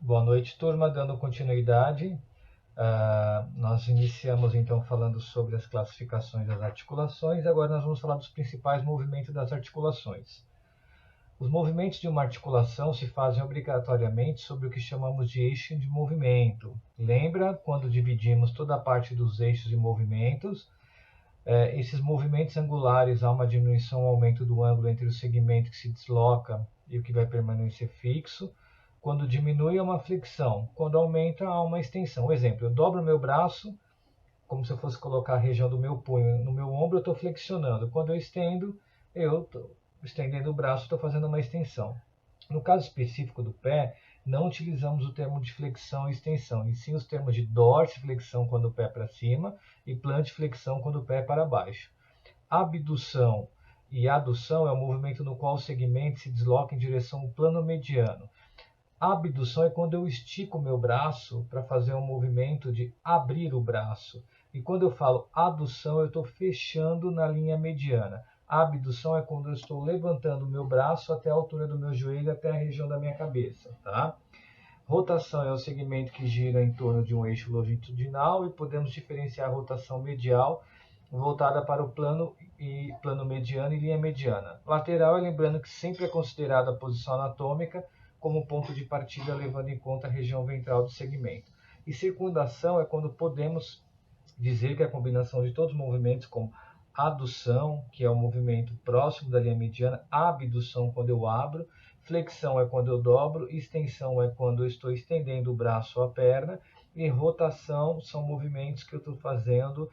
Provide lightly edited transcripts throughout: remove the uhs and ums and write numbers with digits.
Boa noite, turma. Dando continuidade, nós iniciamos então falando sobre as classificações das articulações. Agora nós vamos falar dos principais movimentos das articulações. Os movimentos de uma articulação se fazem obrigatoriamente sobre o que chamamos de eixo de movimento. Lembra quando dividimos toda a parte dos eixos de movimentos? Esses movimentos angulares, há uma diminuição ou aumento do ângulo entre o segmento que se desloca e o que vai permanecer fixo. Quando diminui, é uma flexão. Quando aumenta, há uma extensão. Exemplo, eu dobro meu braço, como se eu fosse colocar a região do meu punho no meu ombro, eu estou flexionando. Quando eu estendo, eu estou estendendo o braço, estou fazendo uma extensão. No caso específico do pé, não utilizamos o termo de flexão e extensão, e sim os termos de dorsiflexão quando o pé é para cima e plantiflexão quando o pé é para baixo. Abdução e adução é o movimento no qual o segmento se desloca em direção ao plano mediano. A abdução é quando eu estico o meu braço para fazer um movimento de abrir o braço. E quando eu falo adução, eu estou fechando na linha mediana. A abdução é quando eu estou levantando o meu braço até a altura do meu joelho, até a região da minha cabeça. Tá? Rotação é o segmento que gira em torno de um eixo longitudinal e podemos diferenciar a rotação medial voltada para o plano mediano e linha mediana. Lateral é lembrando que sempre é considerada a posição anatômica como ponto de partida, levando em conta a região ventral do segmento. E circundação é quando podemos dizer que é a combinação de todos os movimentos, como adução, que é o movimento próximo da linha mediana, abdução, quando eu abro, flexão é quando eu dobro, extensão é quando eu estou estendendo o braço ou a perna, e rotação são movimentos que eu estou fazendo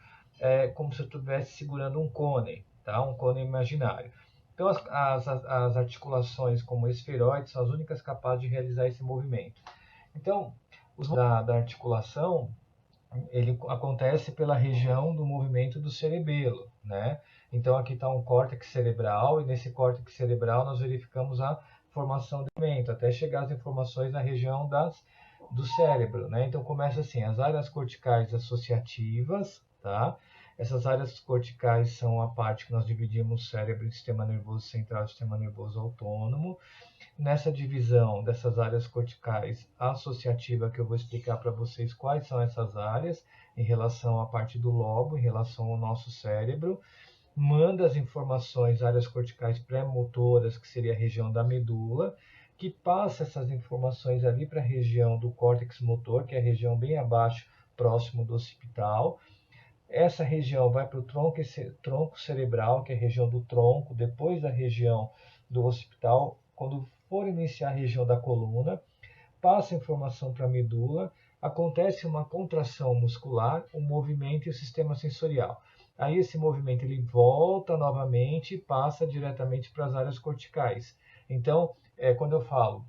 como se eu estivesse segurando um cone, tá? Um cone imaginário. Então, as articulações como esferoides são as únicas capazes de realizar esse movimento. Então, da articulação, ele acontece pela região do movimento do cerebelo, né? Então, aqui está um córtex cerebral, e nesse córtex cerebral nós verificamos a formação do movimento, até chegar às informações na região do cérebro, né? Então, começa assim, as áreas corticais associativas, tá? Essas áreas corticais são a parte que nós dividimos o cérebro em sistema nervoso central e sistema nervoso autônomo. Nessa divisão dessas áreas corticais associativa, que eu vou explicar para vocês quais são essas áreas em relação à parte do lobo, em relação ao nosso cérebro, manda as informações, áreas corticais pré-motoras, que seria a região da medula, que passa essas informações ali para a região do córtex motor, que é a região bem abaixo, próximo do occipital. Essa região vai para o tronco cerebral, que é a região do tronco, depois da região do occipital. Quando for iniciar a região da coluna, passa a informação para a medula, acontece uma contração muscular, um movimento e o sistema sensorial. Aí esse movimento ele volta novamente e passa diretamente para as áreas corticais. Então, quando eu falo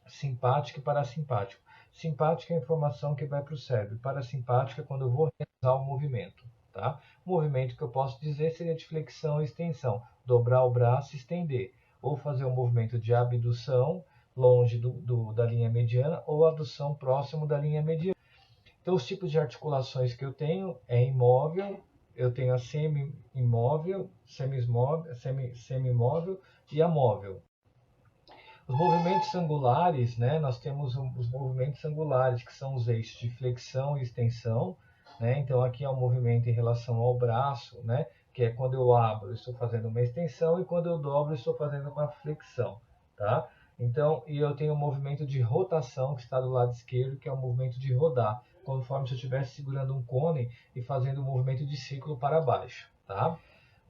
simpático e parasimpático, simpática é a informação que vai para o cérebro, parasimpática é quando eu vou realizar o movimento. Tá? O movimento que eu posso dizer seria de flexão e extensão, dobrar o braço e estender, ou fazer um movimento de abdução longe da linha mediana ou adução próximo da linha mediana. Então, os tipos de articulações que eu tenho é imóvel, eu tenho a semi-imóvel, semi-imóvel e a móvel. Os movimentos angulares, né, nós temos os movimentos angulares, que são os eixos de flexão e extensão, né? Então, aqui é um movimento em relação ao braço, né, que é quando eu abro, eu estou fazendo uma extensão, e quando eu dobro, eu estou fazendo uma flexão. Tá? Então, e eu tenho um movimento de rotação, que está do lado esquerdo, que é o movimento de rodar, conforme se eu estivesse segurando um cone e fazendo um movimento de círculo para baixo. Tá?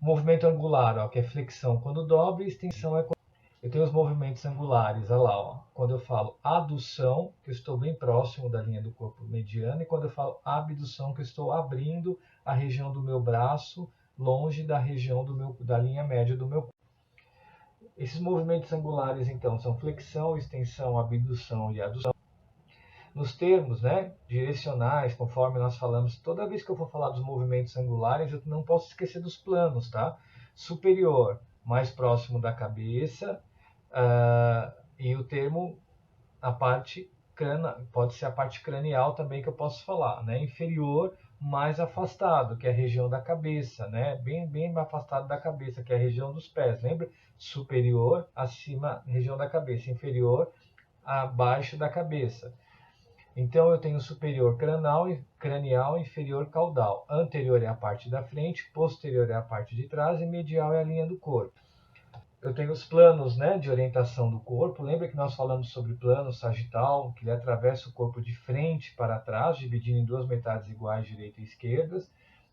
O movimento angular, ó, que é flexão quando dobra, e extensão é quando... Eu tenho os movimentos angulares, olha lá, ó. Quando eu falo adução, que eu estou bem próximo da linha do corpo mediano, e quando eu falo abdução, que eu estou abrindo a região do meu braço, longe da região da linha média do meu corpo. Esses movimentos angulares, então, são flexão, extensão, abdução e adução. Nos termos, né, direcionais, conforme nós falamos, toda vez que eu for falar dos movimentos angulares, eu não posso esquecer dos planos, tá? Superior, mais próximo da cabeça, e o termo, a parte pode ser a parte cranial também que eu posso falar, né? Inferior, mais afastado, que é a região da cabeça, né? Bem afastado da cabeça, que é a região dos pés. Lembra? Superior, acima, região da cabeça. Inferior, abaixo da cabeça. Então eu tenho superior cranial, inferior caudal. Anterior é a parte da frente, posterior é a parte de trás e medial é a linha do corpo. Eu tenho os planos, né, de orientação do corpo. Lembra que nós falamos sobre plano sagital, que ele atravessa o corpo de frente para trás, dividindo em duas metades iguais, direita e esquerda.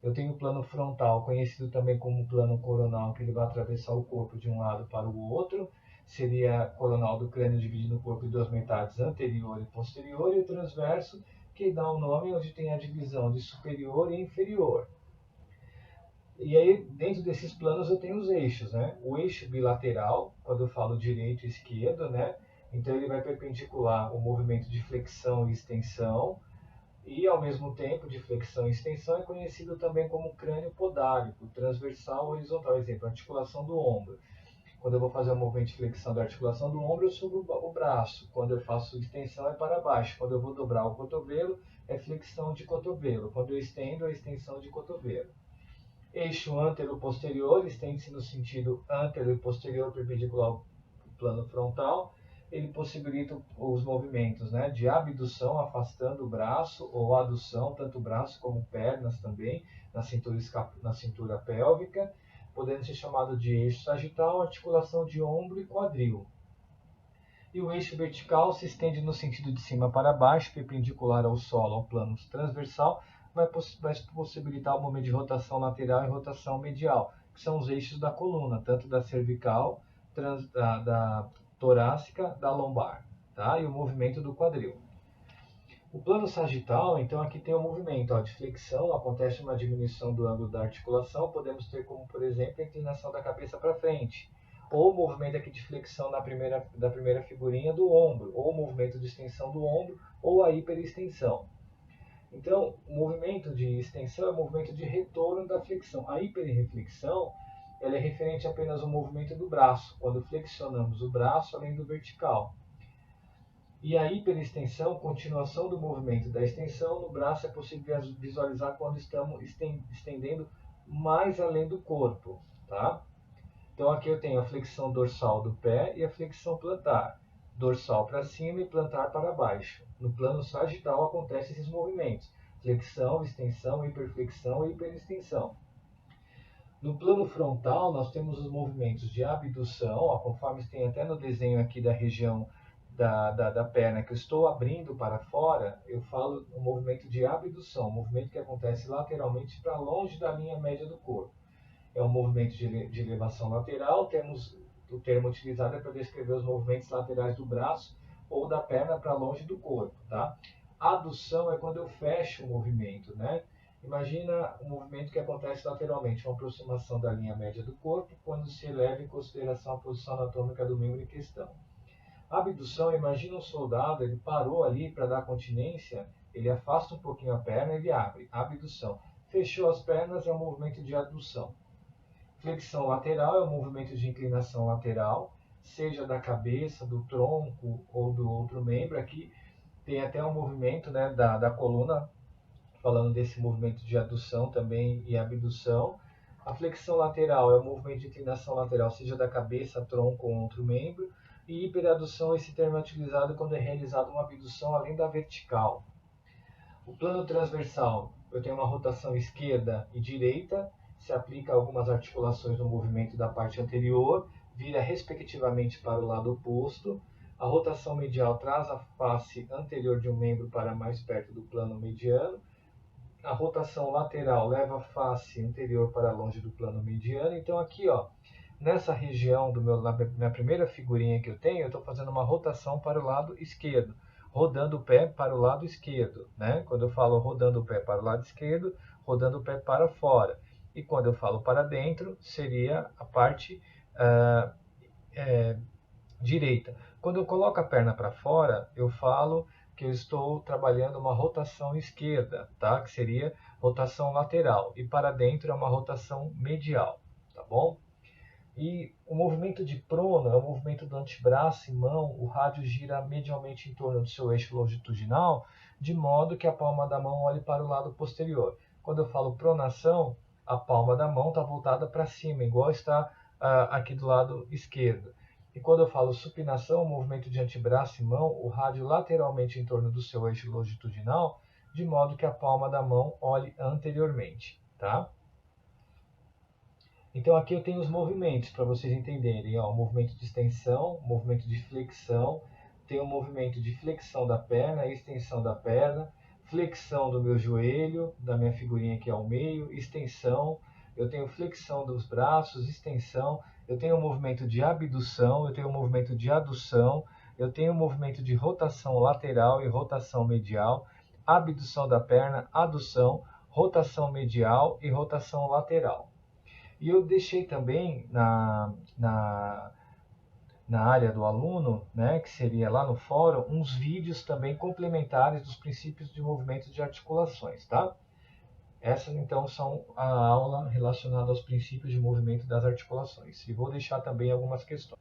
Eu tenho o plano frontal, conhecido também como plano coronal, que ele vai atravessar o corpo de um lado para o outro. Seria a coronal do crânio dividindo o corpo em duas metades, anterior e posterior, e o transverso, que dá o nome onde tem a divisão de superior e inferior. E aí, dentro desses planos, eu tenho os eixos, né? O eixo bilateral, quando eu falo direito e esquerdo, né? Então, ele vai perpendicular o movimento de flexão e extensão, e, ao mesmo tempo, de flexão e extensão é conhecido também como crânio podálico, transversal ou horizontal. Exemplo, articulação do ombro. Quando eu vou fazer o movimento de flexão da articulação do ombro, eu subo o braço. Quando eu faço extensão, é para baixo. Quando eu vou dobrar o cotovelo, é flexão de cotovelo. Quando eu estendo, é extensão de cotovelo. Eixo antero-posterior estende-se no sentido antero e posterior perpendicular ao plano frontal. Ele possibilita os movimentos, né, de abdução, afastando o braço, ou adução, tanto braço como pernas também, na cintura pélvica, podendo ser chamado de eixo sagital, articulação de ombro e quadril. E o eixo vertical se estende no sentido de cima para baixo, perpendicular ao solo, ao plano transversal, vai possibilitar o movimento de rotação lateral e rotação medial, que são os eixos da coluna, tanto da cervical, da torácica, da lombar, tá? E o movimento do quadril. O plano sagital, então aqui tem o movimento de flexão, acontece uma diminuição do ângulo da articulação, podemos ter como, por exemplo, a inclinação da cabeça para frente, ou o movimento aqui de flexão da primeira figurinha do ombro, ou o movimento de extensão do ombro, ou a hiperextensão. Então, o movimento de extensão é o movimento de retorno da flexão. A hiperreflexão ela é referente apenas ao movimento do braço, quando flexionamos o braço além do vertical. E a hiperextensão, continuação do movimento da extensão no braço, é possível visualizar quando estamos estendendo mais além do corpo. Tá? Então aqui eu tenho a flexão dorsal do pé e a flexão plantar. Dorsal para cima e plantar para baixo. No plano sagital acontecem esses movimentos. Flexão, extensão, hiperflexão e hiperextensão. No plano frontal, nós temos os movimentos de abdução, conforme tem até no desenho aqui da região da perna que eu estou abrindo para fora, eu falo o movimento de abdução, um movimento que acontece lateralmente para longe da linha média do corpo. É um movimento de elevação lateral, temos o termo utilizado para descrever os movimentos laterais do braço ou da perna para longe do corpo. Tá? Adução é quando eu fecho o movimento, né? Imagina um movimento que acontece lateralmente, uma aproximação da linha média do corpo, quando se leva em consideração a posição anatômica do membro em questão. Abdução, imagina um soldado, ele parou ali para dar continência, ele afasta um pouquinho a perna e ele abre. Abdução. Fechou as pernas é um movimento de adução. Flexão lateral é um movimento de inclinação lateral, seja da cabeça, do tronco ou do outro membro. Aqui tem até um movimento, né, da coluna, falando desse movimento de adução também e abdução. A flexão lateral é um movimento de inclinação lateral, seja da cabeça, tronco ou outro membro. E hiperadução, esse termo é utilizado quando é realizada uma abdução além da vertical. O plano transversal, eu tenho uma rotação esquerda e direita, se aplica a algumas articulações no movimento da parte anterior, vira respectivamente para o lado oposto. A rotação medial traz a face anterior de um membro para mais perto do plano mediano. A rotação lateral leva a face anterior para longe do plano mediano. Então aqui, ó, nessa região, na primeira figurinha que eu tenho, eu estou fazendo uma rotação para o lado esquerdo, rodando o pé para o lado esquerdo. Né? Quando eu falo rodando o pé para o lado esquerdo, rodando o pé para fora. E quando eu falo para dentro, seria a parte direita. Quando eu coloco a perna para fora, eu falo que eu estou trabalhando uma rotação esquerda, tá? Que seria rotação lateral. E para dentro é uma rotação medial, tá bom? E o movimento de prono é o movimento do antebraço e mão. O rádio gira medialmente em torno do seu eixo longitudinal, de modo que a palma da mão olhe para o lado posterior. Quando eu falo pronação, a palma da mão está voltada para cima, igual está aqui do lado esquerdo. E quando eu falo supinação, movimento de antebraço e mão, o rádio lateralmente em torno do seu eixo longitudinal, de modo que a palma da mão olhe anteriormente, tá? Então aqui eu tenho os movimentos para vocês entenderem, ó, o movimento de extensão, movimento de flexão, tem o movimento de flexão da perna, extensão da perna, flexão do meu joelho, da minha figurinha aqui ao meio, extensão, eu tenho flexão dos braços, extensão, eu tenho o movimento de abdução, eu tenho o movimento de adução, eu tenho o movimento de rotação lateral e rotação medial, abdução da perna, adução, rotação medial e rotação lateral. E eu deixei também na área do aluno, né, que seria lá no fórum, uns vídeos também complementares dos princípios de movimento de articulações, tá? Essas então são a aula relacionada aos princípios de movimento das articulações. E vou deixar também algumas questões.